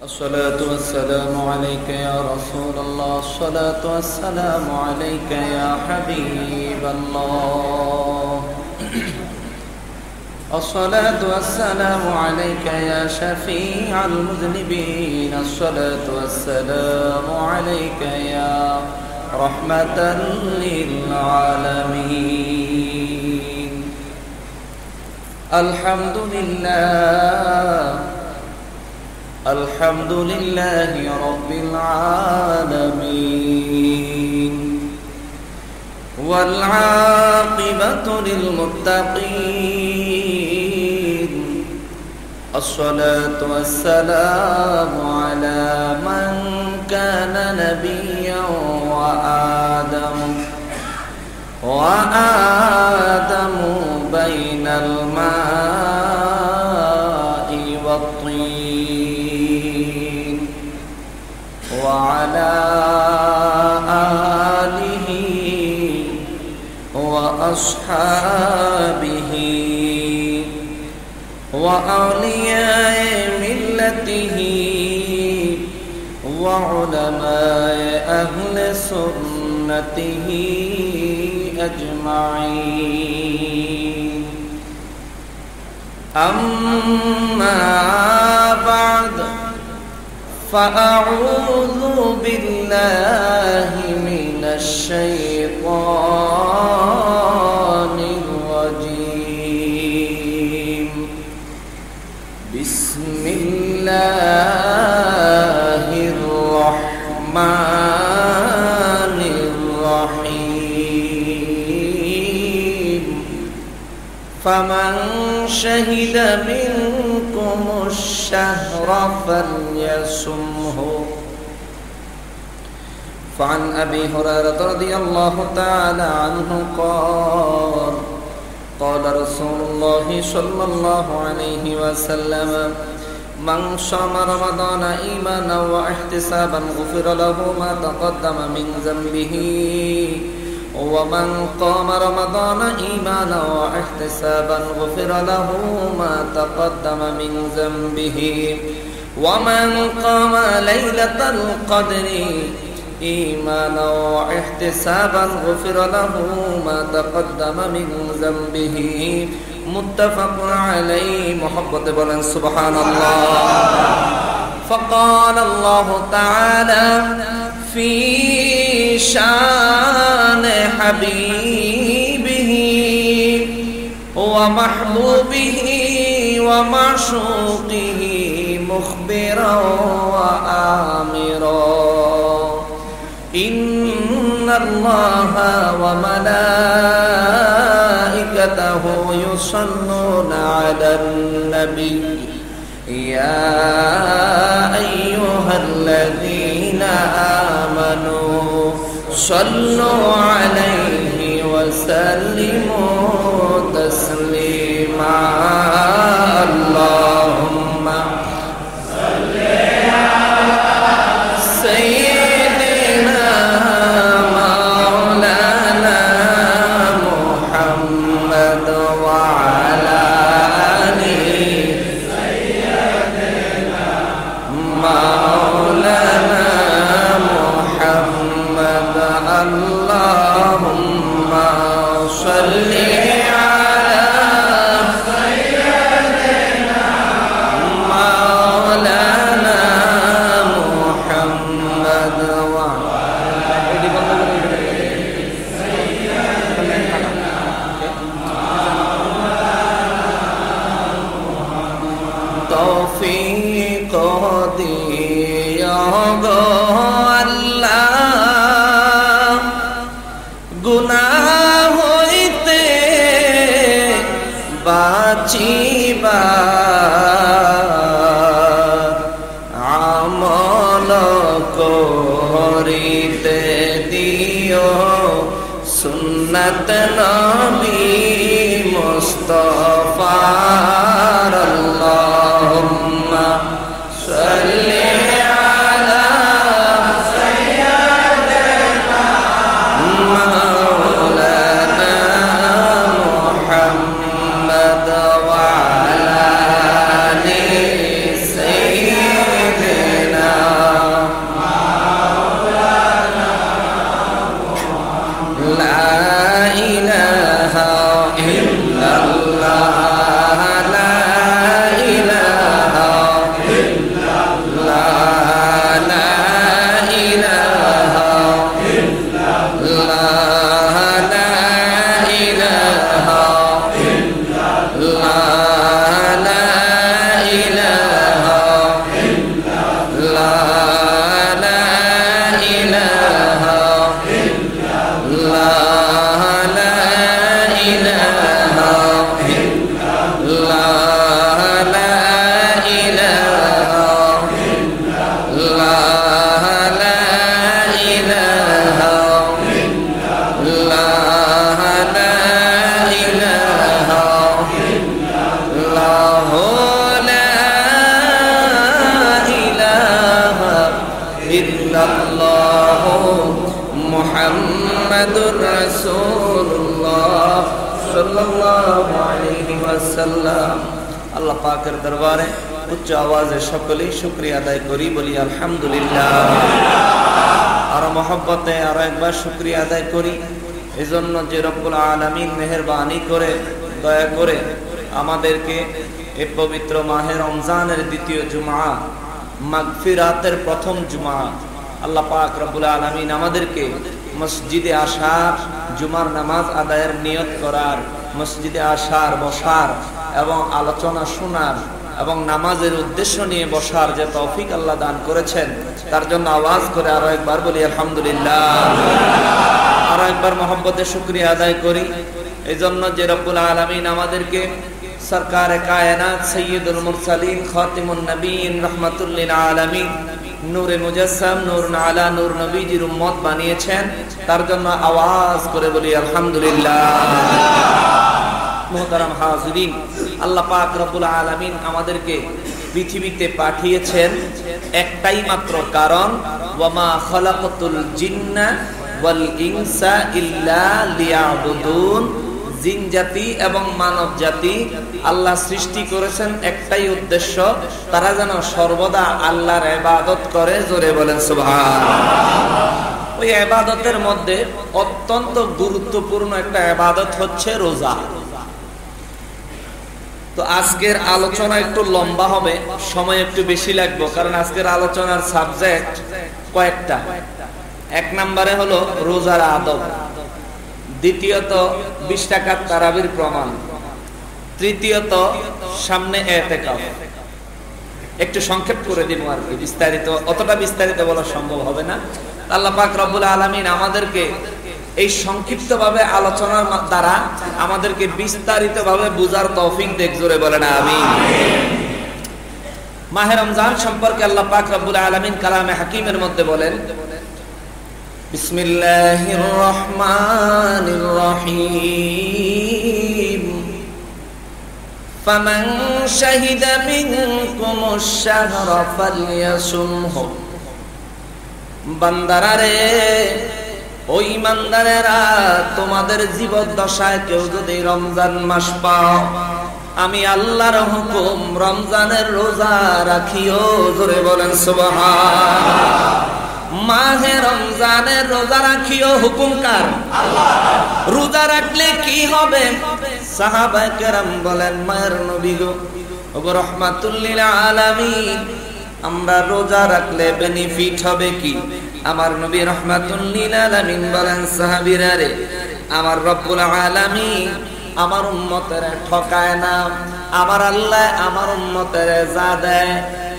الصلاة والسلام عليك يا رسول الله، الصلاة والسلام عليك يا حبيب الله، الصلاة والسلام عليك يا شفيع المذنبين، الصلاة والسلام عليك يا رحمة للعالمين. الحمد لله رب العالمين، والعاقبة للمتقين، الصلاة والسلام على من كان نبيا وآدم بين الماء والطين، وعلى آله وأصحابه وأولياء ملته وعلماء أهل سنته أجمعين. أما بعد، فأعوذ بالله من الشيطان الرجيم. بسم الله الرحمن الرحيم. فمن شهد منكم الشهر فليصمه. فعن أبي هريرة رضي الله تعالى عنه قال: قال رسول الله صلى الله عليه وسلم: من صام رمضان إيمانا واحتسابا غفر له ما تقدم من ذنبه، ومن قام رمضان إيمانا واحتسابا غفر له ما تقدم من ذنبه، ومن قام ليلة القدر إيمانا واحتسابا غفر له ما تقدم من ذنبه. متفق عليه. محبت بلن سبحان الله. فقال الله تعالى في شان حبيبه ومحبوبه ومعشوقه مخبرا وآمرا: إن الله وملائكته يصلون على النبي يا أيها الذين آمنوا صلوا عليه وسلموا تسليما. اللهم صل على سيدنا مولانا محمد وعلى آله سيدنا مولانا محمد. اللهم صل على سيدنا مولانا محمد وعلى توفيق দিও গো আল্লাহ, গুনাহ হইতে বাঁচিবার আমল করিতে দিও সুন্নাত নবী মুস্তাফার। আল্লাহুম্মা সাল্লি আলা সাইয়্যিদিনা মাওলানা মুহাম্মদ ওয়া আলা আলি সাইয়্যিদিনা মুহাম্মাদুর রাসূলুল্লাহ সাল্লাল্লাহু আলাইহি ওয়াসাল্লাম। আল্লাহ পাকের দরবারে উচ্চ আওয়াজে সকলেই শুকরিয়া আদায় করি, বলি আলহামদুলিল্লাহ। আর মহব্বতে আরো একবার শুকরিয়া আদায় করি এজন্য যে রব্বুল আলামিন মেহেরবানি করে দয়া করে আমাদেরকে এই পবিত্র মাহে রমজানের দ্বিতীয় জুমা, মাগফিরাতের প্রথম জুমা, আল্লাহ পাক রব্বুল আলামিন আমাদেরকে মসজিদে আসার, জুমার নামাজ আদায়ের নিয়ত করার, মসজিদে আসার, বসার এবং আলোচনা শোনার এবং নামাজের উদ্দেশ্য নিয়ে বসার যে তৌফিক আল্লাহ দান করেছেন, তার জন্য আওয়াজ করে আরো একবার বলি আলহামদুলিল্লাহ। আরো একবার মহব্বতে শুকরিয়া আদায় করি এই জন্য যে রব্বুল আলামিন আমাদেরকে সরকারে কায়নাত, সাইয়্যিদুল মুরসালিন, খাতিমুন নবীন, রাহমাতুল লিল আলামিন, নূরে মুজাসসাম, নূরুন আলা নূর নবীজির উম্মত বানিয়েছেন, তার জন্য আওয়াজ করে বলি আলহামদুলিল্লাহ। মুহতারাম হাজিরিন, আল্লাহ পাক রব্বুল আলামিন আমাদেরকে পৃথিবীতে পাঠিয়েছেন একটাই মাত্র কারণ, ওয়ামা খালাকাতুল জিন্না ওয়াল ইনসা ইল্লা লিয়াবুদুন। জিন জাতি এবং মানব জাতি আল্লাহ সৃষ্টি করেছেন একটাই উদ্দেশ্য, তারা যেন সর্বদা আল্লাহর ইবাদত করে। জোরে বলেন সুবহানাল্লাহ। ওই ইবাদতের মধ্যে অত্যন্ত গুরুত্বপূর্ণ একটা ইবাদত হচ্ছে রোজা। তো আজকের আলোচনা একটু লম্বা হবে, সময় একটু বেশি লাগবে, কারণ আজকের আলোচনার সাবজেক্ট কয়েকটা। এক নম্বরে হলো রোজার আদব, দ্বিতীয়ত 20 টাকার তারাবির প্রমাণ, তৃতীয়ত সামনে ইতিকাফ। একটু সংক্ষেপ করে দিব আর কি, বিস্তারিত অতটা বিস্তারিত বলা সম্ভব হবে না। আল্লাহ পাক রব্বুল আলামিন আমাদেরকে এই সংক্ষিপ্তভাবে আলোচনার দ্বারা আমাদেরকে বিস্তারিতভাবে বুঝার তৌফিক দেখ। জোরে বলেন আমিন। মাহে রমজান সম্পর্কে আল্লাহ পাক রব্বুল আলামিন কালামে হাকিমের মধ্যে বলেন, বিসমিল্লাহির রহমানির রহিম, ফামান শাহিদা মিনকুমুশ শাহরা ফালইয়াসুমহু। বান্দারা রে, ও ঈমানদারেরা, তোমাদের জীবদ্দশায় কেউ যদি রমজান মাস পাও, আমি আল্লাহর হুকুম রমজানের রোজা রাখিও। জোরে বলেন সুবহানাল্লাহ। মাহে রমজানের রোজা রাখিও, হুকুম কার? আল্লাহ। রোজা রাখলে কি হবে? সাহাবায়ে কেরাম বলেন, মায়ের নবী গো, ওগো রাহমাতুল লিল আলামিন, আমরা রোজা রাখলে বেনিফিট হবে কি? আমার নবী রাহমাতুল লিল আলামিন বলেন, সাহাবীরা রে, আমার রব্বুল আলামিন আমার উম্মতের ঠকায় না। আমার আল্লাহ আমার উম্মতের যা দেয়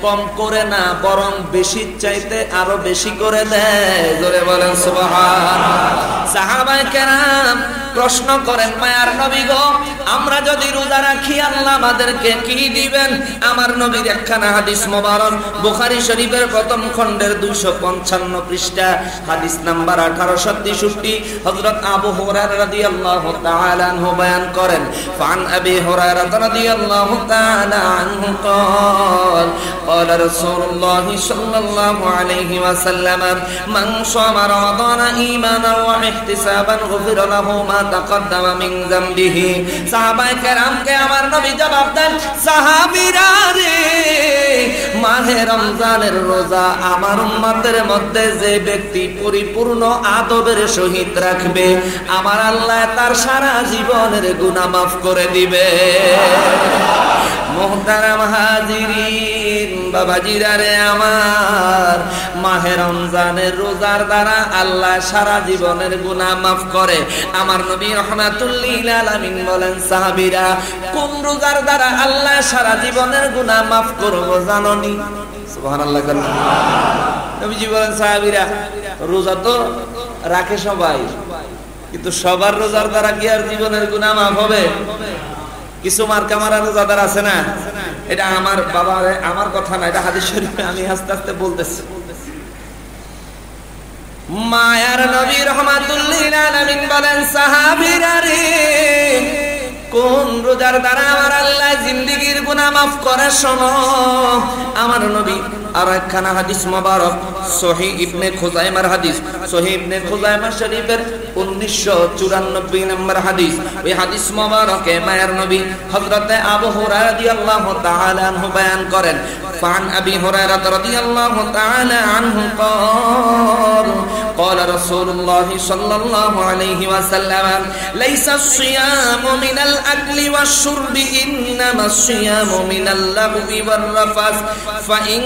কম করে না, বরং বেশি চাইতে আরো বেশি করে দেয়। জোরে বলেন সুবহানাল্লাহ। সাহাবায়ে কেরাম প্রশ্ন করেন, মায়ার নবী গো, আমরা যদি রোজা রাখি আল্লাহ আমাদেরকে কি দিবেন? আমার নবীর একখানা হাদিস মোবারক বুখারী শরীফের প্রথম খণ্ডের 255 পৃষ্ঠা, হাদিস নাম্বার 1863, হযরত আবু হুরায়রা রাদিয়াল্লাহু তাআলা আনহু বয়ান করেন, ফান আবি হুরায়রা রাদিয়াল্লাহু তাআলা আনহু قال قال رسول الله صلى الله عليه وسلم من صام رمضان إيمانا واحتسابا غفر له ما تقدم من ذنبه। সাহাবায়ে কেরামকে আমার নবী জবাব দেন, সাহাবীরা রে, মাহে রমজানের রোজা আমার উম্মতের মধ্যে যে ব্যক্তি পরিপূর্ণ আদবের সহিত রাখবে, আমার আল্লাহ তার সারা জীবনের গুনাহ মাফ করে দিবে। মুহতারাম হাজিরিন, বাবাজিরা রে আমার, মাহে রমজানের রোজার দ্বারা আল্লাহ সারা জীবনের গুনাহ মাফ করে। আমার নবী রাহমাতুল লিল আলামিন বলেন, সাহাবীরা, কোন রোজার দ্বারা আল্লাহ সারা জীবনের গুনাহ মাফ করবে জানোনি? সুবহানাল্লাহ। নবীজি বলেন, সাহাবীরা, রোজা তো রাখে সবাই, কিন্তু সবার রোজার দ্বারা কি আর জীবনের গুনাহ মাফ হবে? কিছু মার্কা মারা রোজাদার আছে না, এটা আমার বাবা, আমার কথা না, এটা হাদিস শরীফে আমি আস্তে আস্তে বলতেছি। মায়ার নবী রাহমাতুল লিল আলামিন বলেন, সাহাবীরা রে, কোন রোজার দ্বারা আমার আল্লাহ জিন্দেগীর গুনাহ মাফ করে শোনো। আমার নবী আর একখানা হাদিস মোবারক সহিহ ইবনে খুজাইমার হাদিস, সহিহ ইবনে খুজাইমা শরীফের 1994 নম্বর হাদিস। ওই হাদিস মোবারকে মায়ের নবী হযরত আবু হুরায়রা রাদিয়াল্লাহু তাআলা আনহু বয়ান করেন, ফান আবি হুরায়রা রাদিয়াল্লাহু তাআলা আনহু قال قال رسول الله صلى الله عليه وسلم ليس الصيام من الأكل والشرب إنما الصيام من اللغو والرفث فإن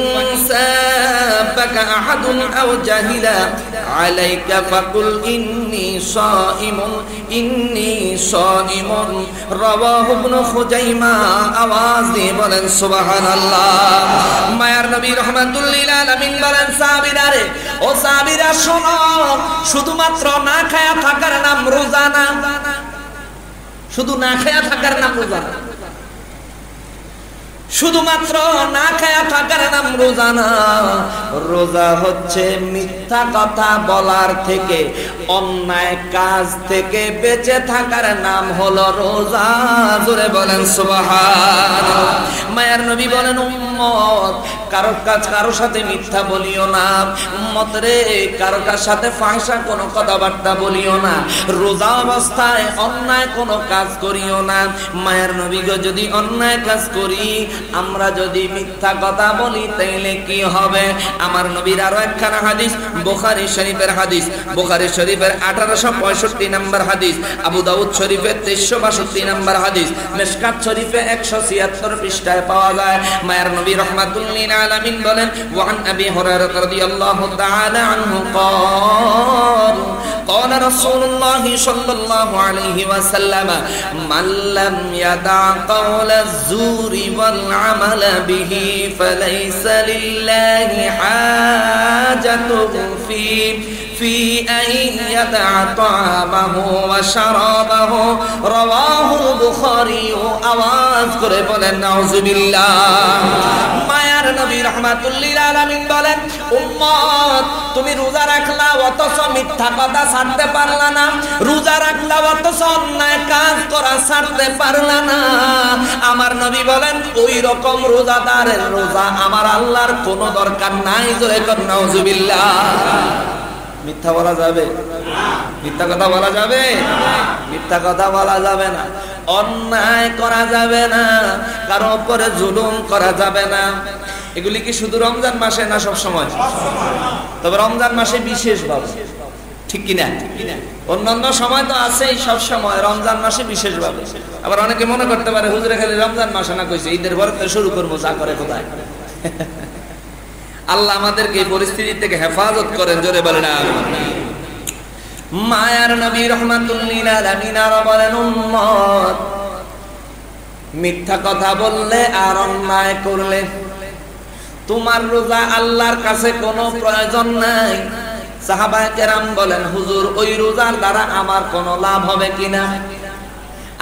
سابك أحد أو جهل عليك فقل إني صائم رواه ابن خزيمة আওয়াজ দিয়ে বলেন সুবহানাল্লাহ। মায়ার নবী রাহমাতুল লিল আলামিন বলেন, সাহাবীরা রে, ও সাহাবীরা শোনো, শুধুমাত্র না খায়া থাকার নাম রোজা না। শুধু না খায়া থাকার নাম রোজা না, শুধুমাত্র না খায়া থাকার নাম রোজা না। রোজা হচ্ছে মিথ্যা কথা বলার থেকে, অন্যায় কাজ থেকে বেঁচে থাকার নাম হলো রোজা। জোরে বলেন সুবহানাল্লাহ। মায়ার নবী বলেন, উম্মত কারো সাথে মিথ্যা বলিও না। উম্মত রে, কারো সাথে ফাহিশা কোনো কথাবার্তা বলিও না। রোজা অবস্থায় অন্যায় কোনো কাজ করিও না। মায়ার নবী গো, যদি অন্যায় কাজ করি, আমরা যদি মিথ্যা কথা বলি, তাইলে কি হবে? আমার নবীর আরো একখানা হাদিস, বুখারী শরীফের হাদিস, বুখারী শরীফের 1865 নম্বর হাদিস, আবু দাউদ শরীফের 1362 নম্বর হাদিস, মিশকাত শরীফে 176 পৃষ্ঠায় পাওয়া যায়। মায়ার নবী রাহমাতুল লিল আলামিন বলেন, ওয়ান আবি হুরায়রা রাদিয়াল্লাহু তাআলা আনহু قال قال رسول الله صلى الله عليه وسلم من لم يدع قول الزور والعمل به فليس لله حاجة في أن يدع طعامه وشرابه رواه البخاري আওয়াজ করে বলেন নাউযুবিল্লাহ। মায়ার নবী রাহমাতুল লিল আলামিন বলেন, উম্মত তুমি রোজা রাখলা অথচ মিথ্যা কথা ছাড়তে পারলা না, রোজা রাখলা অথচ অন্যায় কাজ করা ছাড়তে পারলা না। আমার নবী বলেন, ওই রকম রোজাদারের রোজা আমার আল্লাহর কোনো দরকার নাই। জোরে কর নাউযুবিল্লাহ। মিথ্যা বলা যাবে? মিথ্যা কথা বলা যাবে? মিথ্যা কথা বলা যাবে না, অন্যায় করা যাবে না, কারো উপরে জুলুম করা যাবে না। এগুলি কি শুধু রমজান মাসে না সব সময়? তবে রমজান মাসে বিশেষভাবে, ঠিক কিনা? অন্যান্য সময় তো আছেই, সব সময়, রমজান মাসে বিশেষভাবে। আবার অনেকে মনে করতে পারে, হুজুরে খালি রমজান মাসে না কইছে, ঈদের পরে শুরু করবো, যা করে কোথায়। আল্লাহ আমাদেরকে এই পরিস্থিতি থেকে হেফাজত করেন। জোরে বলেন আমিন। মায়ার নবী রাহমাতুল লিল আলামিন আরো বলেন, উম্মত মিথ্যা কথা বললে আর অন্যায় করলে তোমার রোজা আল্লাহর কাছে কোনো প্রয়োজন নাই। সাহাবায়ে কেরাম বলেন, হুজুর ওই রোজার দ্বারা আমার কোনো লাভ হবে কিনা?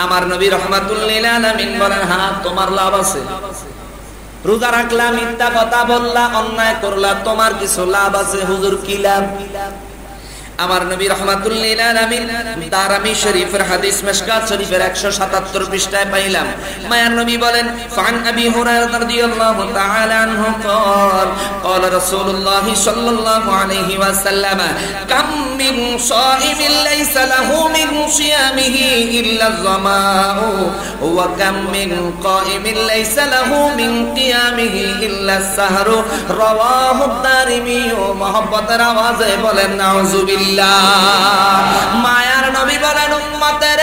আমার নবী রাহমাতুল লিল আলামিন বলেন, হ্যাঁ তোমার লাভ আছে। রোজা রাখলা, মিথ্যা কথা বললা, অন্যায় করলা, তোমার কিছু লাভ আছে। হুজুর কি লাভ? আমার নবী রাহমাতুল লিল আলামিন দারামি শরীফের হাদিস, মিশকাত শরীফের 177 পৃষ্ঠায় পাইলাম। মায়ার নবী বলেন, ফান আবি হুরায়রা রাদিয়াল্লাহু তাআলা আনহু قال قال رسول الله صلى الله عليه وسلم كم من صائم ليس له من صيامه الا الظماء وكم من قائم ليس له من قيامه الا السهر رواه الدارمي। محبতের আওয়াজে বলেন নাউযুবিল্লাহ। মায়ার নবী বলেন, উম্মতের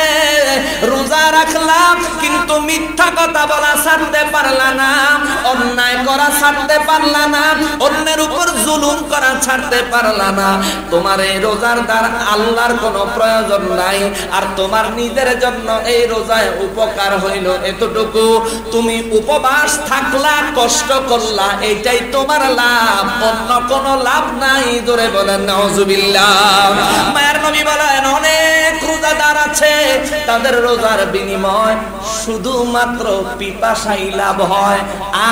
রোজা রাখলাম কিন্তু মিথ্যা কথা বলা ছাড়তে পারলা না, অন্যায় করা ছাড়তে পারলা না, অন্যের উপর জুলুম করা ছাড়তে পারলা না। তোমার এই রোজার দ্বারা আল্লাহর কোনো প্রয়োজন নাই, আর তোমার নিজের জন্য এই রোজায় উপকার হইল এতটুকু। তুমি উপবাস থাকলা, কষ্ট করলা, এইটাই তোমার লাভ, অন্য কোনো লাভ নাই। জোরে বলেন নাউযুবিল্লাহ। মায়ের নবী বলেন, অনেক রোজাদার আছে তাদের রোজার বিনিময় শুধুমাত্র পিপাসাই লাভ হয়,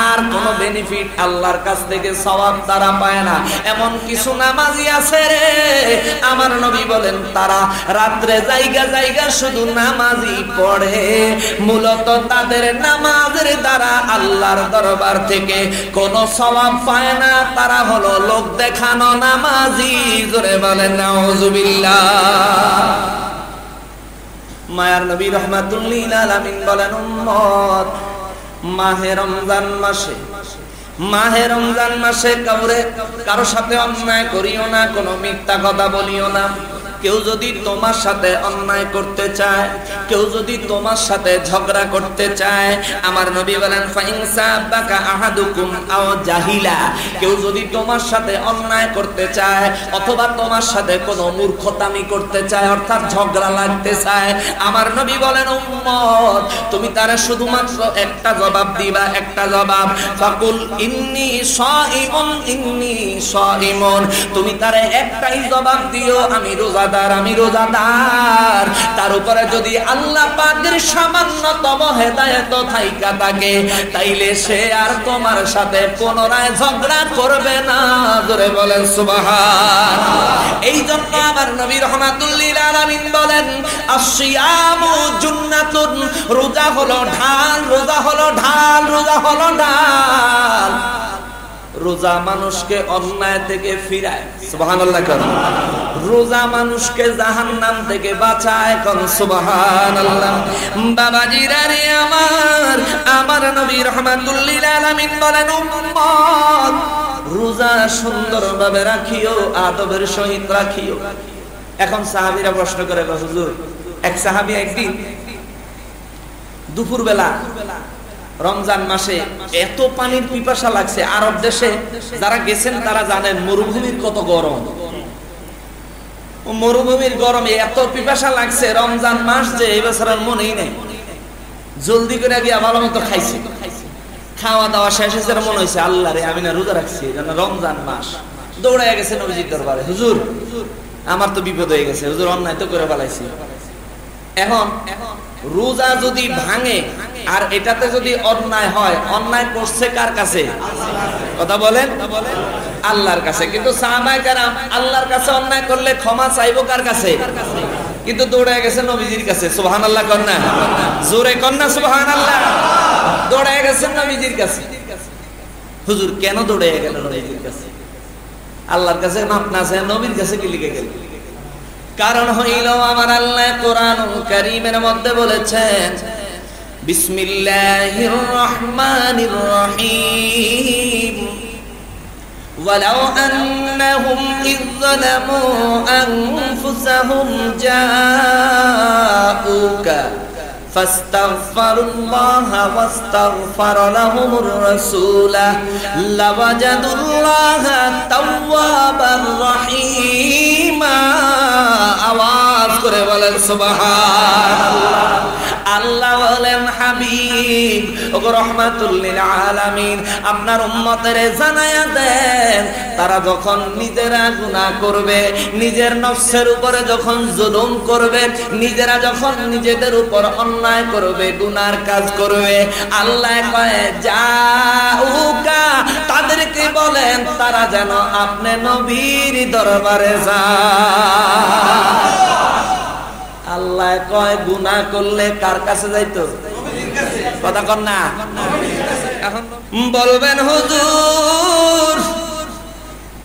আর কোনো বেনিফিট আল্লাহর কাছ থেকে সওয়াব তারা পায় না। এমন কিছু নামাজি আছে রে, আমার নবী বলেন তারা রাত্রে জায়গা জায়গা শুধু নামাজই পড়ে, মূলত তাদের নামাজের দ্বারা আল্লাহর দরবার থেকে কোনো সওয়াব পায় না, তারা হলো লোক দেখানো নামাজি। জোরে বলেন নাউজুবিল্লাহ। মায়ার নবী রাহমাতুল লিল আলামিন বলেন, উম্মত মাহে রমজান মাসে কারো সাথে অন্যায় করিও না, কোনো মিথ্যা কথা বলিও না। কেউ যদি তোমার সাথে অন্যায় করতে চায়, কেউ যদি তোমার সাথে ঝগড়া করতে চায়, আমার নবী বলেন ফাইনসাবাকা আহাদুকুম আও জাহিলা, কেউ যদি তোমার সাথে অন্যায় করতে চায় অথবা তোমার সাথে কোনো মূর্খতামি করতে চায়, অর্থাৎ ঝগড়া লাগতে চায়, আমার নবী বলেন উম্মত তুমি তারে শুধুমাত্র একটা জবাব দিবা, একটা জবাব, ফাকুল ইন্নী শাঈমুন, তুমি তারে একটাই জবাব দিও, আমি রোজা আমি রোজাদার। তার উপরে যদি আল্লাহ পাকের সামান্যতম হেদায়েত থাইকা থাকে, তাইলে সে আর তোমার সাথে পুনরায় ঝগড়া করবে না। জোরে বলেন সুবহানাল্লাহ। এই জন্য আমার নবী রাহমাতুল লিল আলামিন বলেন, আসিয়ামু জুন্নাতুন, রোজা হলো ঢাল, রোজা হলো ঢাল, রোজা হলো ঢাল। রোজা মানুষকে অন্যায় থেকে ফিরায়, সুবহানাল্লাহ কোন। রোজা মানুষকে জাহান্নাম থেকে বাঁচায়, কোন সুবহানাল্লাহ। বাবাজিরা রে আমার নবী রাহমাতুল লিল আলামিন বলেন, উম্মত রোজা সুন্দরভাবে রাখিও, আদবের সহিত রাখিও। এখন সাহাবীরা প্রশ্ন করে, হুজুর, এক সাহাবী একদিন দুপুরবেলা রমজান মাসে এত পানির পিপাসা লাগছে, আরব দেশে যারা গেছেন তারা জানেন মরুভূমির কত গরম, মরুভূমির গরমে এত পিপাসা লাগছে, রমজান মাস যে এই বছর মনেই নেই, জলদি করে গিয়ে ভালো মতো খাইছে, খাওয়া দাওয়া শেষ হয়েছে, মনে হয়েছে আল্লাহ রে আমি না রোজা রাখছি, রমজান মাস। দৌড়াইয়া গেছে নবীজির দরবারে, হুজুর আমার তো বিপদ হয়ে গেছে, হুজুর অন্যায় তো করে ফেলাইছি। এখন রোজা যদি ভাঙে আর এটাতে যদি অন্যায় হয়, অন্যায় করছে কার কাছে? কথা বলেন, আল্লাহর কাছে। কিন্তু সাহাবায়ে কেরাম আল্লাহর কাছে অন্যায় করলে ক্ষমা চাইবো কার কাছে? কিন্তু দৌড়ে গেছে নবীজির কাছে। সুবহানাল্লাহ কর না, জোরে কর না সুবহানাল্লাহ। দৌড়ে গেছে নবীজির কাছে। হুজুর কেন দৌড়ে গেল নবীজির কাছে? আল্লাহর কাছে মাপ না চায় নবীর কাছে কি লিখে গেল? কারণ হইল আমার আল্লাহ কোরআনুল কারীমের মধ্যে বলেছেন, বিসমিল্লাহির রহমানির রহিম, ওয়ালাউ আন্নাহুম ইয যালামু আনফুসাহুম জাউকা ফাস্তাগফিরুল্লাহা ওয়াস্তাগফারা লাহুমুর রাসূলা লাওয়াজাদুল্লাহা তাওয়াবার রহিমা। আওয়াজ করে বলেন সুবহানাল্লাহ। আল্লাহ বলেন, হাবিব ওগো রাহমাতুল লিল আলামিন, আপনার উম্মতের জানায়া দেন, তারা যখন নিজেরা গুনাহ করবে, নিজের নফসের উপরে যখন জুলুম করবে, নিজেরা যখন নিজেদের উপর অন্যায় করবে, গুনার কাজ করবে, আল্লাহ কয় যাউকা, তাদেরকে বলেন তারা যেন আপনি নবীর দরবারে যায়। আল্লাহ কয় গুনাহ করলে কার কাছে যাইতো? কথা কর না। এখন বলবেন হুজুর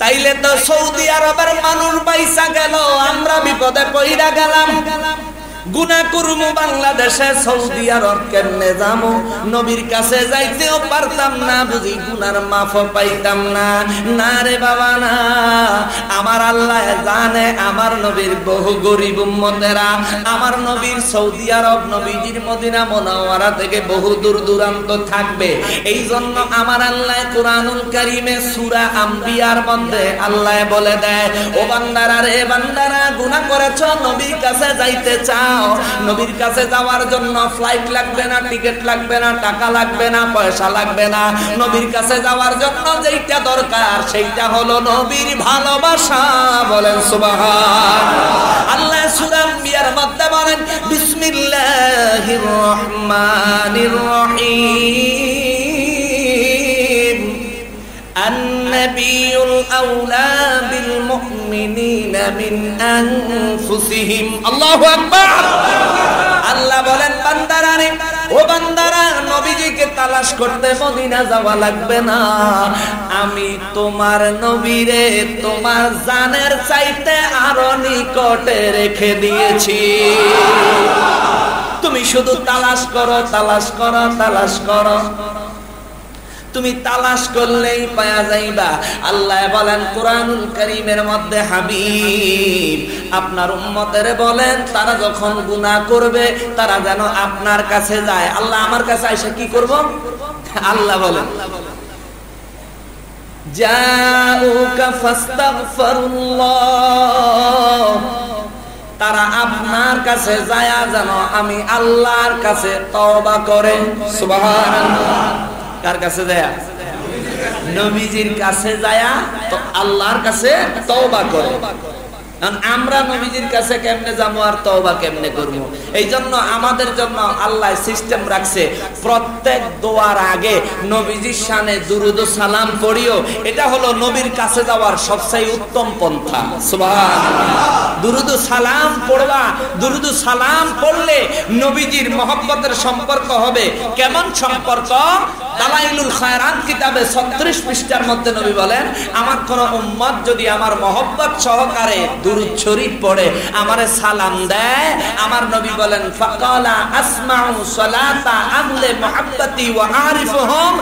তাইলে তো সৌদি আরবের মানুষ পয়সা গেল, আমরা বিপদে পড়িয়া গেলাম, গুনাহ করমু বাংলাদেশে, সৌদি আরব কেমনে যামু? নবীর কাছে যাইতেও পারতাম না, বুঝি গুনার মাফ পাইতাম না। না রে বাবা না, আমার আল্লাহ জানে আমার নবীর বহু গরিব উম্মতেরা, আমার নবীর সৌদি আরব নবীজির মদিনা মুনাওয়ারা থেকে বহু দূর দূরান্ত থাকবে। এই জন্য আমার আল্লাহ কোরআনুল কারীমে সূরা আম্বিয়ার মধ্যে আল্লাহ বলে দেয়, ও বান্দারা রে বান্দারা, গুনাহ করেছো, নবীর কাছে যাইতে চাও, যাও, নবীর কাছে যাওয়ার জন্য ফ্লাইট লাগবে না, টিকিট লাগবে না, টাকা লাগবে না, পয়সা লাগবে না। নবীর কাছে যাওয়ার জন্য যেটা দরকার সেইটা হলো নবীর ভালোবাসা। বলেন সুবহানাল্লাহ। আল্লাহ সূরা আম্বিয়ার মধ্যে বলেন বিসমিল্লাহির রহমানির রহিম আন-নাবিয়ুল আওলা বিল মুমিনিনা মিন আনফুসিহিম। আল্লাহু আকবার। আল্লাহ বলেন বান্দারা রে, ও বান্দারা, নবীজিকে তালাশ করতে মদিনা যাওয়া লাগবে না। আমি তোমার নবীরে তোমার জানের চাইতে আরো নিকটে রেখে দিয়েছি। তুমি শুধু তালাশ করো, তালাশ করো, তালাশ করো। তুমি তালাশ করলেই পাওয়া যাইবা। আল্লাহ বলেন কোরআনুল কারীমের মধ্যে, হাবিব আপনার উম্মতের বলেন তারা যখন গুনাহ করবে তারা যেন আপনার কাছে যায়। আল্লাহ আমার কাছে এসে কি করব? আল্লাহ বলেন জাউকা ফাস্তাগফিরুল্লাহ। তারা আপনার কাছে যায় যেন আমি আল্লাহর কাছে তওবা করে। সুবহানাল্লাহ। কার কাছে যায়? নবীজির কাছে যায় তো আল্লাহর কাছে তওবা করে। আমরা নবীজির কাছে কেমনে যাবো আর তওবা কেমনে করবো? এই জন্য আমাদের জন্য আল্লাহ সিস্টেম রাখছে, প্রত্যেক দোয়ার আগে নবীজির শানে দুরুদ ও সালাম পড়িও। এটা হলো নবীর কাছে যাওয়ার সবচেয়ে উত্তম পন্থা। সুবহানাল্লাহ। দুরুদ ও সালাম পড়বা। দুরুদ ও সালাম পড়লে নবীজির মহব্বতের সম্পর্ক হবে। কেমন সম্পর্ক? দালাইলুল খায়রাত কিতাবে 36 পৃষ্ঠার মধ্যে নবী বলেন, আমার কোন উম্মত যদি আমার মহব্বত সহকারে দুরূদ শরীফ পড়ে, আমারে সালাম দেয়, আমার নবী বলেন ফাকালা আসমাউ সালাতা আহলে মুহাব্বতি ওয়া আরিফুহুম।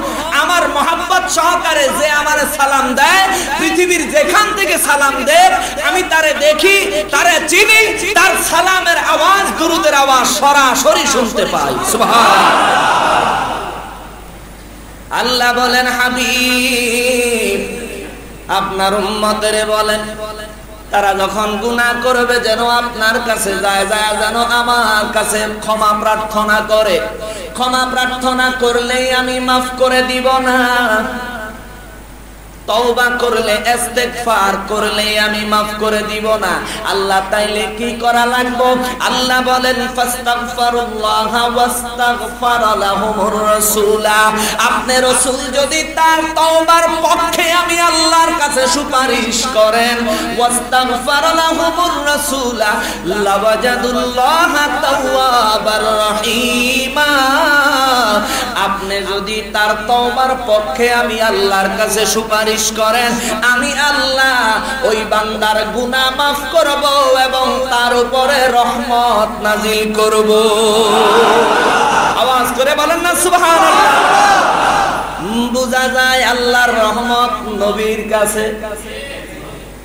আমার মহব্বত সহকারে যে আমারে সালাম দেয়, পৃথিবীর যেখান থেকে সালাম দেয় আমি তারে দেখি, তারে চিনি, তার সালামের আওয়াজ, দুরূদের আওয়াজ সরাসরি শুনতে পাই। সুবহানাল্লাহ। আল্লাহ বলেন হাবিব আপনার উম্মতের বলেন তারা যখন গুনাহ করবে যেন আপনার কাছে যায়, যায় যেন আমার কাছে ক্ষমা প্রার্থনা করে। ক্ষমা প্রার্থনা করলেই আমি মাফ করে দিব না, তওবা করলে, ইস্তেগফার করলে আমি মাফ করে দিব না। আল্লাহ তাইলে কি করা লাগবে? আল্লাহ বলেন ফাস্তাগফিরুল্লাহ ওয়াস্তাগফার লাহুমুর রাসূলা। আপনি রাসূল যদি তার তওবার পক্ষে আমি আল্লাহর কাছে সুপারিশ করেন, ওয়াস্তাগফার লাহুমুর রাসূলা লাওয়াজাদুল্লাহ তাওয়াবার রহিমা। আপনি যদি তার তওবার পক্ষে আমি আল্লাহর কাছে সুপারিশ করেন, আমি আল্লাহ ওই বান্দার গুনাহ মাফ করব এবং তার উপরে রহমত নাজিল করব। আওয়াজ করে বলেন না সুবহানাল্লাহ। বুঝা যায় আল্লাহর রহমত নবীর কাছে।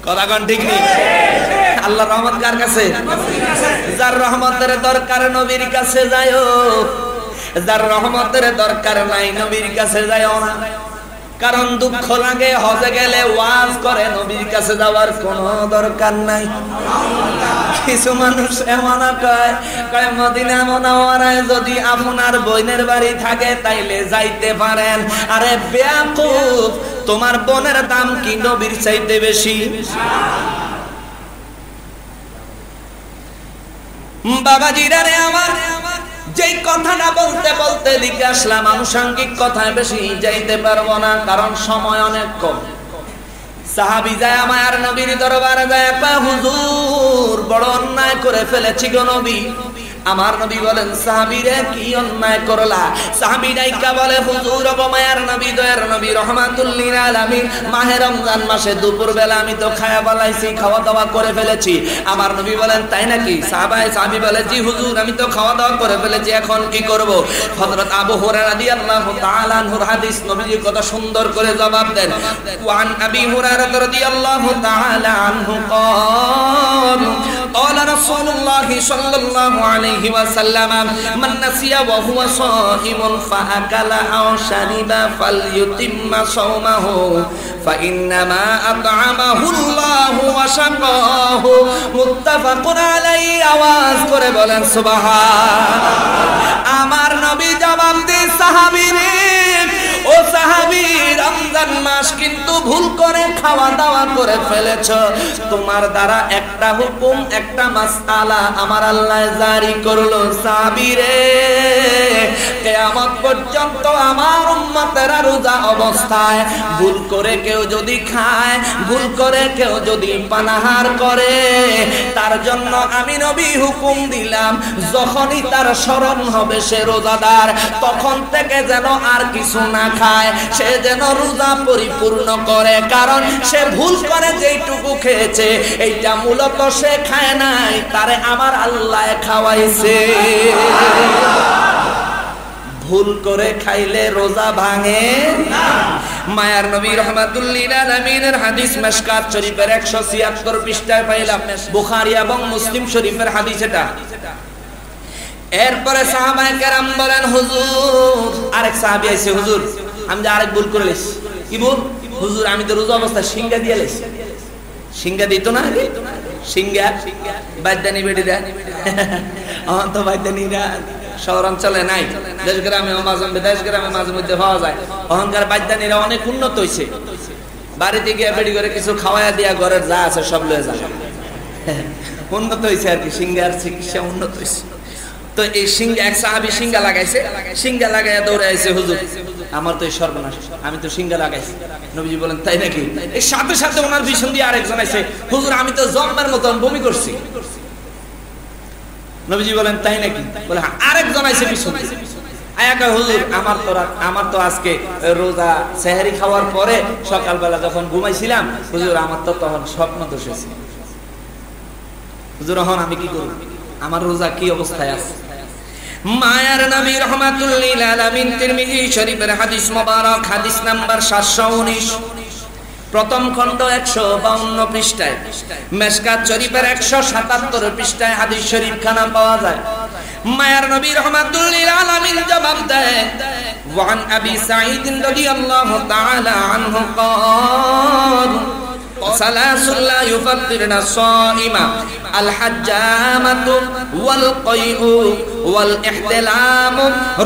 কথা কোন ঠিক নেই? আল্লাহর রহমত কার কাছে? যার রহমতের দরকার নবীর কাছে যায়ও, যার রহমতের দরকার নাই নবীর কাছে যায়ও না। কারণ দুঃখ লাগে হজে গেলে ওয়াজ করে, নবীর কাছে যাওয়ার কোনো দরকার নাই। কিছু মানুষ এমন কয় মদিনা মুনাওয়ারায় যদি আপনার বোনের বাড়ি থাকে তাইলে যাইতে পারেন। আরে বেয়াকুফ, তোমার বোনের দাম কি নবীর চাইতে বেশি? বাবাজিরা রে আমার, যেই কথাটা বলতে বলতে দিকে আসলাম, আনুষঙ্গিক কথায় বেশি যাইতে পারবো না কারণ সময় অনেক কম। সাহাবী যায় মায়ার নবীর দরবারে যায়, হুজুর বড় অন্যায় করে ফেলেছি গো নবী। আমার নবী বলেন সাহাবীরে কি অন্যায় করলা? সাহাবী ডাইকা বলে হুজুর গো মায়ার নবী, দয়ার নবী রহমাতুল লিল আলামিন, মাহে রমজান মাসে দুপুর বেলা আমি তো খায়া বলাইছি, খাওয়া দাওয়া করে ফেলেছি। আমার নবী বলেন তাই নাকি? সাহাবী বলে জি হুজুর আমি তো খাওয়া দাওয়া করে ফেলেছি, এখন কি করব? হযরত আবু হুরায়রা রাদিয়াল্লাহু তাআলা আনহুর হাদিস, নবীজি কত সুন্দর করে জবাব দেন। ওয়ান আবি হুরায়রা রাদিয়াল্লাহু তাআলা আনহু قال فقال رسول الله صلى الله عليه وسلم من نسي وهو صائم فأكل أو شرب فليتم صومه فإنما أطعمه الله وسقاه متفق عليه আওয়াজ করে বলেন সুবহান। আমার নবী জবাব দিয়ে সাহাবীরে, ও সাহাবী, রমজান মাস কিন্তু ভুল করে খাওয়া দাওয়া করে ফেলেছো, তোমার দ্বারা একটা হুকুম, একটা মাসআলা আমার আল্লাহ জারি করলো। সাহাবীরে, কিয়ামত পর্যন্ত আমার উম্মতেরা রোজা অবস্থায় ভুল করে কেউ যদি খায়, ভুল করে কেউ যদি পানাহার করে, তার জন্য আমি নবী হুকুম দিলাম যখনই তার স্মরণ হবে সে রোজাদার, তখন থেকে যেন আর কিছু না খায়, সে যেন রোজা পরিপূর্ণ করে। কারণ সে ভুল করে যেইটুকু খেয়েছে এইটা মূলত সে খায় নাই, তারে আমার আল্লাহ খাওয়াইছে। ভুল করে খাইলে রোজা ভাঙে না। মায়ার নবী রাহমাতুল লিল আলামিনের হাদিস মিশকাত শরীফের 176 পৃষ্ঠায় পাইলাম, বুখারী এবং মুসলিম শরীফের হাদিস এটা। এরপরে সাহাবায়ে কেরাম বলেন, হুজুর, আরেক সাহাবী আইছে, হুজুর আমি যে আরেক ভুল করে লেছি। কি ভুল? হুজুর আমি তো রোজা অবস্থায় সিঙ্গা দিয়ে লেছি। সিঙ্গা দিত না আগে? সিঙ্গা বাদ্দানি বেডিরা, এখন তো বাদ্দানিরা শহর অঞ্চলে নাই, দেশ গ্রামে মাঝে মধ্যে পাওয়া যায়। অহংকার বাদ্দানিরা অনেক উন্নত হয়েছে, বাড়িতে গিয়ে বেডি করে কিছু খাওয়াইয়া দিয়া ঘরের যা আছে সব লয়ে যায়, উন্নত হয়েছে আর কি, সিঙ্গার চিকিৎসা উন্নত হয়েছে। তো এই সিঙ্গা, এক সাহাবী সিঙ্গা লাগাইছে, সিঙ্গা লাগাইয়া দৌড়ে আইছে, হুজুর আমার তো এই সর্বনাশ, আমি তো সিঙ্গা লাগাইছি। নবীজি বলেন, তাই নাকি? এই সাথে সাথে ওনার পিছন দিয়ে আরেকজন আইছে, হুজুর আমি তো জম্মের মতন বমি করছি। নবীজি বলেন, তাই নাকি? বলে আরেকজন আইছে পিছন দিয়ে, আয়া কয়, হুজুর আমার তো আজকে রোজা সেহরি খাওয়ার পরে সকালবেলা যখন ঘুমাইছিলাম, হুজুর আমার তো তখন স্বপ্ন দোষ হয়েছে। হুজুর এখন আমি কি করব? আমার রোজা কি অবস্থায় আছে? মায়ার নবী রাহমাতুল লিল আলামিন তিরমিজি শরীফের হাদিস মোবারক, হাদিস নাম্বার 719, প্রথম খণ্ড 152 পৃষ্ঠায়, মিশকাত শরীফের 177 পৃষ্ঠায় হাদিস শরীফ খানা পাওয়া যায়। মায়ার নবী রাহমাতুল লিল আলামিন জবাব দেন, ওয়ান আবি সাঈদ রাদিয়াল্লাহু তাআলা আনহু قال ثلاث لا يفطرن الصائم الحجامة والقيء والاحتلام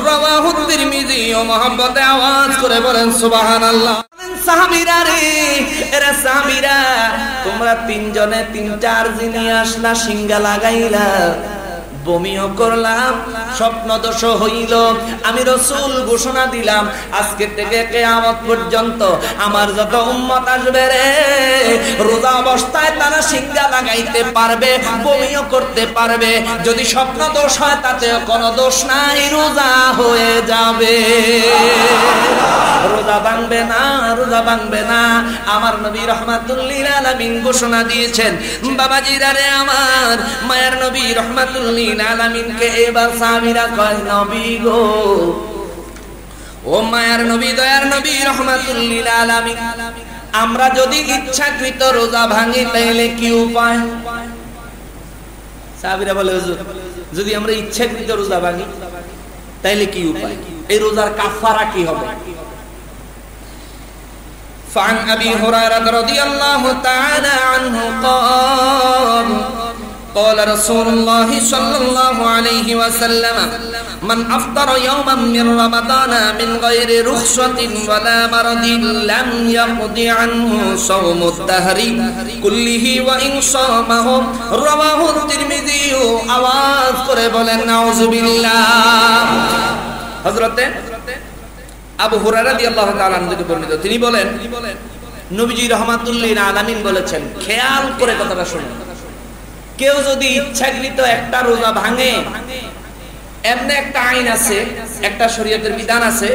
رواه الترمذي। محبت আওয়াজ করে বলেন সুবহানাল্লাহ। সাহাবীরা রে, এরা সাহাবীরা, তোমরা তিনজনে 3-4 দিনই আসলা, সিঙ্গা লাগাইলা, বমিও করলাম, স্বপ্ন দোষ হইল, আমি রাসূল ঘোষণা দিলাম আজকে থেকে কিয়ামত পর্যন্ত আমার যত উম্মত আসবে রে, রোজা অবস্থায় তারা সিঙ্গা লাগাইতে পারবে, বমিও করতে পারবে, যদি স্বপ্ন দোষ হয় তাতে কোনো দোষ নাই, রোজা হয়ে যাবে, রোজা ভাঙবে না, রোজা ভাঙবে না। আমার নবী রাহমাতুল লিল আলামিন ঘোষণা দিয়েছেন। বাবাজিরা রে আমার, মায়ার নবী রাহমাতুল লিল আলামিনকে এবার সাহাবীরা কয়, নবী গো, ও মায়ার নবী, দয়ার নবী রাহমাতুল লিল আলামিন, আমরা যদি ইচ্ছাকৃত রোজা ভাঙি তাহলে কি উপায়? সাহাবীরা বলে, হুজুর যদি আমরা ইচ্ছাকৃত রোজা ভাঙি তাহলে কি উপায়? এই রোজার কাফারা কি হবে? فعن أبي هريرة رضي الله تعالى عنه قال قال رسول الله صلى الله عليه وسلم من أفطر يوما من رمضان من غير رخصة ولا مرض لم يقض عنه صوم الدهر كله وإن صامه رواه الترمذي। আওয়াজ করে বলেন নাউযু বিল্লাহ। হযরত আবু হুরায়রা রাদিয়াল্লাহু তাআলা আনহু থেকে বর্ণিত, তিনি বলেন, নবীজি রাহমাতুল লিল আলামিন বলেছেন, খেয়াল করে কথাটা শুনুন, কেউ যদি ইচ্ছাকৃত একটা রোজা ভাঙে, এমনি একটা আইন আছে, একটা শরীয়তের বিধান আছে,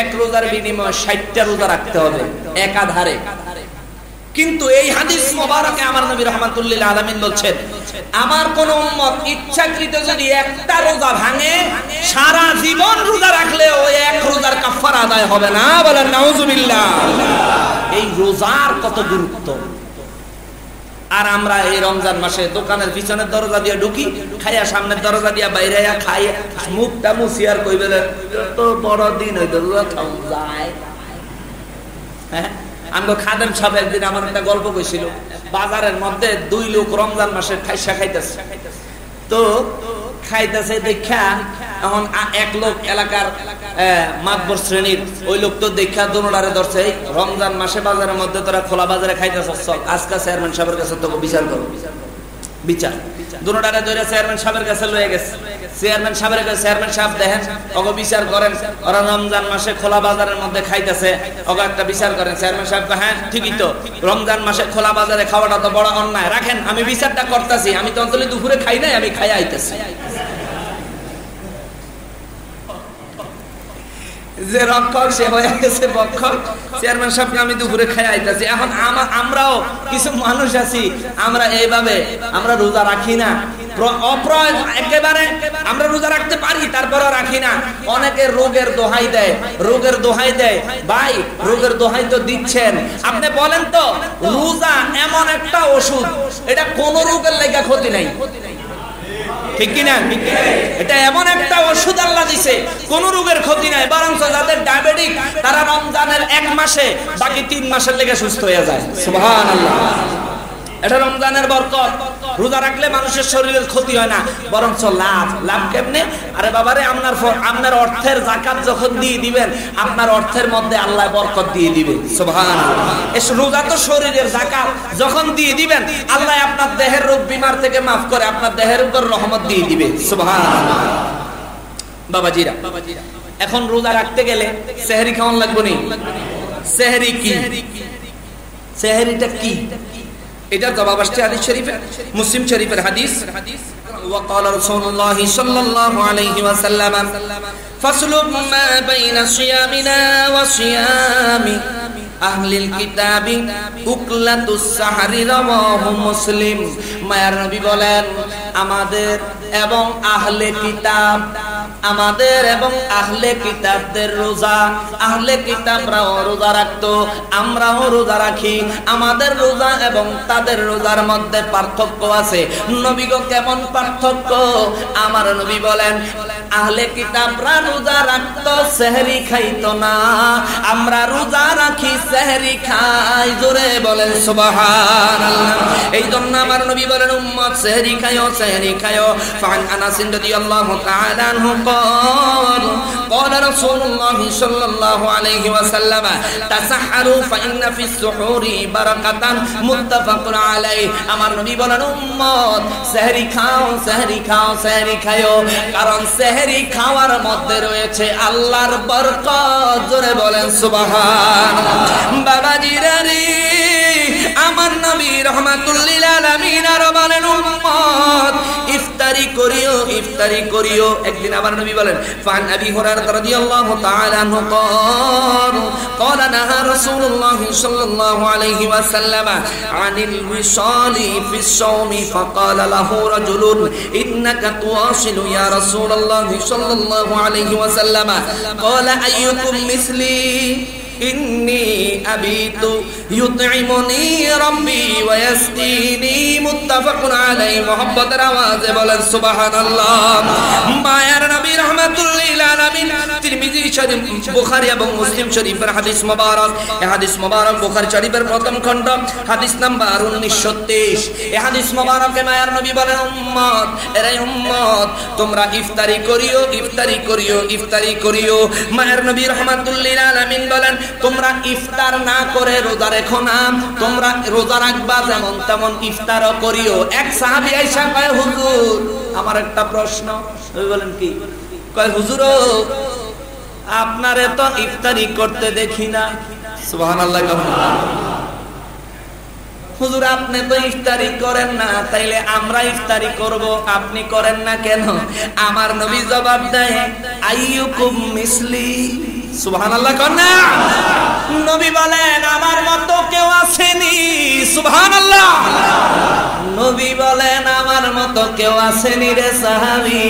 এক রোজার বিনিময়ে 60টা রোজা রাখতে হবে একাধারে। কিন্তু এই হাদিস মোবারকে আমার নবী রাহমাতুল লিল আলামিন বলছেন, আমার কোন উম্মত ইচ্ছাকৃত যদি একটা রোজা ভাঙে, সারা জীবন রোজা রাখলে ওই এক রোজার কাফারা আদায় হবে না। বলেন নাউযুবিল্লাহ। এই রোজার কত গুরুত্ব! আর আমরা এই রমজান মাসে দোকানের পিছনের দরজা দিয়ে ঢুকি, খাইয়া সামনের দরজা দিয়ে বাইরে খাই, মুখটা মুছি আর কই বলে তো বড় দিন হইতো যায়। হ্যাঁ, আমগো খাদেম সাহেব একদিন আমার একটা গল্প কইছিল, বাজারের মধ্যে দুই লোক রমজান মাসে খাইসা খাইতেছে, তো খাইতেছে দেখা এখন এক লোক এলাকার মাতবর শ্রেণীর ওই লোক তো দেখা দোনোটারে ধরছে, রমজান মাসে বাজারের মধ্যে তোরা খোলা বাজারে খাইতেছ, চল আজকে চেয়ারম্যান সাহেবের কাছে তোকে বিচার করো। বিচার দোনোটারে ধরে চেয়ারম্যান সাহেবের কাছে লয়ে গেছে। চেয়ারম্যান সাহেবের কাছে, চেয়ারম্যান সাহেব দেখেন ওকে বিচার করেন, ওরা রমজান মাসে খোলা বাজারের মধ্যে খাইতেছে, ওকে একটা বিচার করেন। চেয়ারম্যান সাহেব হ্যাঁ ঠিকই তো, রমজান মাসে খোলা বাজারে খাওয়াটা তো বড় অন্যায়, রাখেন আমি বিচারটা করতেছি, আমি তো অন্তত দুপুরে খাই নাই, আমি খাই আইতেছি। যে রক্ষক সে হয়ে গেছে ভক্ষক, চেয়ারম্যান সাহেবকে আমি দুপুরে খাই আইতাছি। এখন আমরাও কিছু মানুষ আছি, আমরা এইভাবে আমরা রোজা রাখি না, একেবারে আমরা রোজা রাখতে পারি তারপরও রাখি না। অনেকে রোগের দোহাই দেয়, রোগের দোহাই দেয়। ভাই রোগের দোহাই তো দিচ্ছেন, আপনি বলেন তো রোজা এমন একটা ওষুধ, এটা কোন রোগের লেগে ক্ষতি নাই, ঠিক কিনা? এটা এমন একটা ওষুধ আল্লাহ দিছে, কোন রোগের ক্ষতি নাই, বরং যাদের ডায়াবেটিক তারা রমজানের 1 মাসে বাকি 3 মাসের লেগে সুস্থ হয়ে যায়। সুবহানাল্লাহ, এটা রমজানের বরকত। রোজা রাখলে মানুষের শরীরের ক্ষতি হয় না, বরং লাভ। লাভ কেমনে? আরে বাবারে, আপনার অর্থের যাকাত যখন দিয়ে দিবেন, আপনার অর্থের মধ্যে আল্লাহ বরকত দিয়ে দিবে। সুবহানাল্লাহ, এই রোজা তো শরীরের যাকাত, যখন দিয়ে দিবেন আল্লাহ আপনার দেহের রোগ বিমার থেকে মাফ করে আপনার দেহের উপর রহমত দিয়ে দিবে। সুবহানাল্লাহ। বাবাজিরা, এখন রোজা রাখতে গেলে সেহরি খাওয়ান লাগবে নি? সেহরি কি? সেহরিটা কি? এটা জবাব আসছে হাদিস শরীফে, মুসলিম শরীফের হাদিস। وقال رسول الله صلى الله عليه وسلم فصل ما بين صيامنا وصيام أهل الكتاب أكلة السحر رواه مسلم। মায়ার নবী বলেন, আমাদের এবং আহলে কিতাব, আমাদের এবং আহলে কিতাবদের রোজা, আহলে কিতাবরাও রোজা রাখতো, আমরাও রোজা রাখি। আমাদের রোজা এবং তাদের রোজার মধ্যে পার্থক্য আছে। নবী গো কেমন পার্থক্য? আমার নবী বলেন, আহলে কিতাবরা রোজা রাখতো, সেহরি খাইতো না, আমরা রোজা রাখি, সেহরি খাই। জোরে বলেন সুবহানাল্লাহ। এই জন্য আমার নবী বলেন, উম্মত সেহরি খায়ো, সেহরি খায়ো। ফান আনাস রাদিয়াল্লাহু তাআলা আনহু قال قال رسول الله صلى الله عليه وسلم تسحروا فإن في السحور بركة متفق عليه। আমার নবী বলেন, উম্মত সেহরি খাও, সেহরি খাও, সেহরি খায়ো, কারণ সেহরি খাওয়ার মধ্যে রয়েছে আল্লাহর বরকত। জোরে বলেন সুবহানাল্লাহ। বাবাজিরা রে, আমার নবী রাহমাতুল লিল আলামিন আর বলেন, উম্মত ইফতারি করিও, ইফতারি করিও। একদিন আবার নবী বলেন, ফান আবি হুরায়রা রাদিয়াল্লাহু তাআলা আনহু قال نهى رسول الله صلى الله عليه وسلم عن الوصال في الصوم فقال له رجل إنك تواصل يا رسول الله صلى الله عليه وسلم قال أيكم مثلي إني أبيت يطعمني ربي ويسقيني متفق عليه। محبت आवाज बोलें सुभान अल्लाह। मायर नबी रहमतुल्लिल आलमीन तिरमिजी शरीफ, बुखारी এবং মুসলিম শরীফের হাদিস মুবারক। এই হাদিস মুবারক বুখারী শরীফের প্রথম খণ্ড, হাদিস নাম্বার 1923। এই হাদিস মুবারকে মায়ার নবী বলেন, উম্মত, এরে উম্মত, তোমরা ইফতারি করিও, ইফতারি করিও, ইফতারি করিও। মায়ার নবী रहमतुल्लिल आलमीন বলেন, তোমরা ইফতার না করে রোজা রেখো না, তোমরা রোজা রাখবা যেমন তেমন ইফতারও করিও। এক সাহাবী আয়েশা কয়, হুজুর আমার একটা প্রশ্ন। নবী বলেন, কি? কয়, হুজুর আপনারে তো ইফতারি করতে দেখি না। সুবহানাল্লাহ। হুজুর আপনি তো ইফতারি করেন না, তাইলে আমরা ইফতারি করব, আপনি করেন না কেন? আমার নবী জবাব দেয়, আইয়ুকুম মিসলি। সুবহানাল্লাহ কন্যা। নবী বলেন, আমার মতো কেউ আসেনি। সুবহানাল্লাহ। নবী বলেন, আমার মতো কেউ আসেনি রে সাহাবী,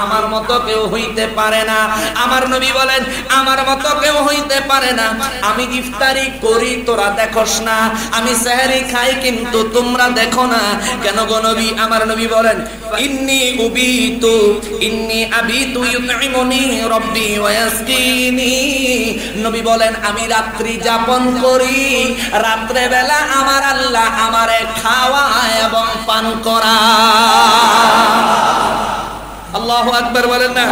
আমার মতো কেউ হইতে পারে না। আমার নবী বলেন আমার মতো কেউ হইতে পারে না। আমি ইফতারি করি তোরা দেখোস না, আমি সেহরি খাই কিন্তু তোমরা দেখো না কেন গো নবী? আমার নবী বলেন ইন্নী আবিতু ইউতইমুনি রব্বি ওয়া ইয়াসকিনি। নবী বলেন আমি রাত্রি যাপন করি, রাত্রে বেলা আমার আল্লাহ আমারে খাওয়ায় এবং পান করায়। আল্লাহু আকবার বলেন না।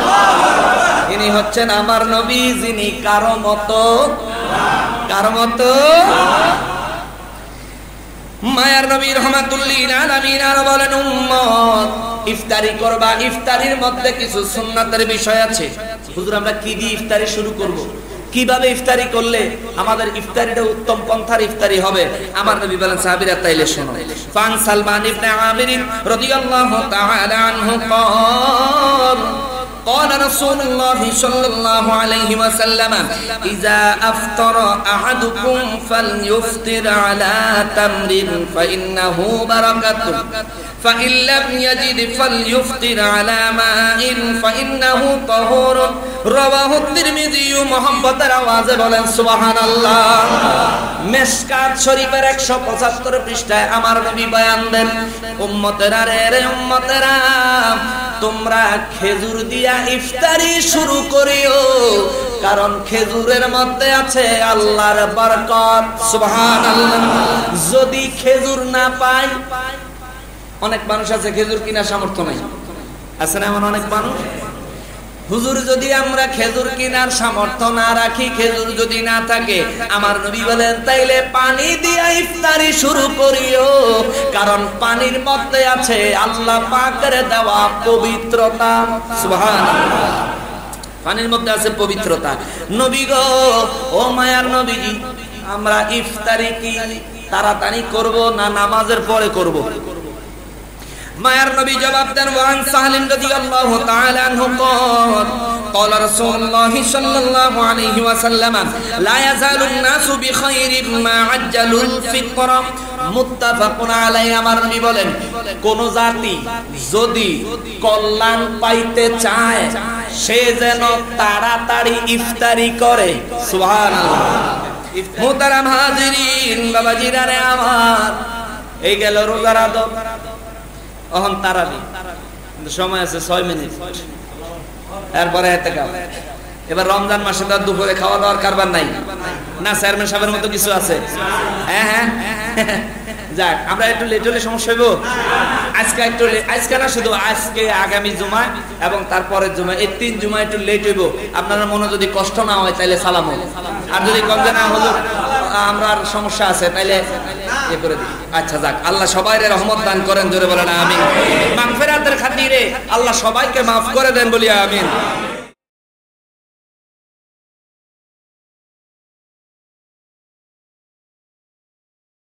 ইনি হচ্ছেন আমার নবী, যিনি কারো মতো মায়ার নবী রহমাতুল্লিল আলামিন। আর বলেন উম্মত ইফতারি করবা, ইফতারির মধ্যে কিছু সুন্নাতের বিষয় আছে। হুজুর আমরা কি দিয়ে ইফতারি শুরু করব, কিভাবে ইফতারি করলে আমাদের ইফতারিটা উত্তম পন্থার ইফতারি হবে? আমার নবী বলেন সাহাবীরা তাইলে শোনো। ফান সালমান ইবনে আমির রাদিয়াল্লাহু তাআলা আনহু قال رسول الله صلى الله عليه وسلم إذا أفطر أحدكم فليفطر على تمر فإنه بركة فإن لم يجد فليفطر على ماء فإنه طهور رواه الترمذي محمد আওয়াজে বলেন সুবহানাল্লাহ। মিশকাত শরীফের 175 পৃষ্ঠায় আমার নবী বয়ান দেন উম্মতেরা রে উম্মতেরা, তোমরা খেজুর দিয়া ইফতারি শুরু করিও, কারণ খেজুরের মধ্যে আছে আল্লাহর বরকত। সুবহানাল্লাহ। যদি খেজুর না পাই, অনেক মানুষ আছে খেজুর কিনার সামর্থ্য নাই, আছে না এমন অনেক মানুষ? হুজুর যদি আমরা খেজুর কিনার সামর্থ্য না রাখি, খেজুর যদি না থাকে, আমার নবী বলেন তাইলে পানি দিয়া ইফতারি শুরু করিও, কারণ পানির মধ্যে আছে আল্লাহ পাকের দেওয়া পবিত্রতা। সুবহানাল্লাহ। পানির মধ্যে আছে পবিত্রতা। নবী গো, ও মায়ার নবীজি, আমরা ইফতারি কি তাড়াতাড়ি করব না নামাজের পরে করব? মায়ার নবী জবাব দেন ওয়ান সাহলিন রাদিয়াল্লাহু তাআলা আনহু قال رسول الله صلى الله عليه وسلم لا يزال الناس بخير ما عجلوا الفطر মুত্তাফাকুন আলাইহি। আমার নবী বলেন কোন জাতি যদি কল্যাণ পাইতে চায় সে যেন তাড়াতাড়ি ইফতারি করে। সুবহানাল্লাহ। মুহতারাম হাজিরিন, বাবাজিরা রে আমার, এই গেল রোজার আদব। এখন তারাবি, কিন্তু সময় আছে 6 মিনিট, এরপরে ইতিকাফ। এবার রমজান মাসে তো দুপুরে খাওয়া দাওয়ার কারবার নাই না, চেয়ারম্যান সাহেবের মতো কিছু আছে? হ্যাঁ যাক, আমরা একটু লেট হলে সমস্যা হইব। আজকে একটু আজকে না, শুধু আজকে, আগামী জুমায় এবং তারপরের জুমায়, এই 3 জুমায় একটু লেট হইব। আপনার মনে যদি কষ্ট না হয় তাইলে সালাম হোক, আর যদি কম যে না হলো আমরা সমস্যা আছে তাইলে এ করে দিই। আচ্ছা যাক, আল্লাহ সবাইরে রহমত দান করেন, জোরে বলেন আমিন। মাগফিরাতের খাতিরে আল্লাহ সবাইকে মাফ করে দেন, বলি আমিন।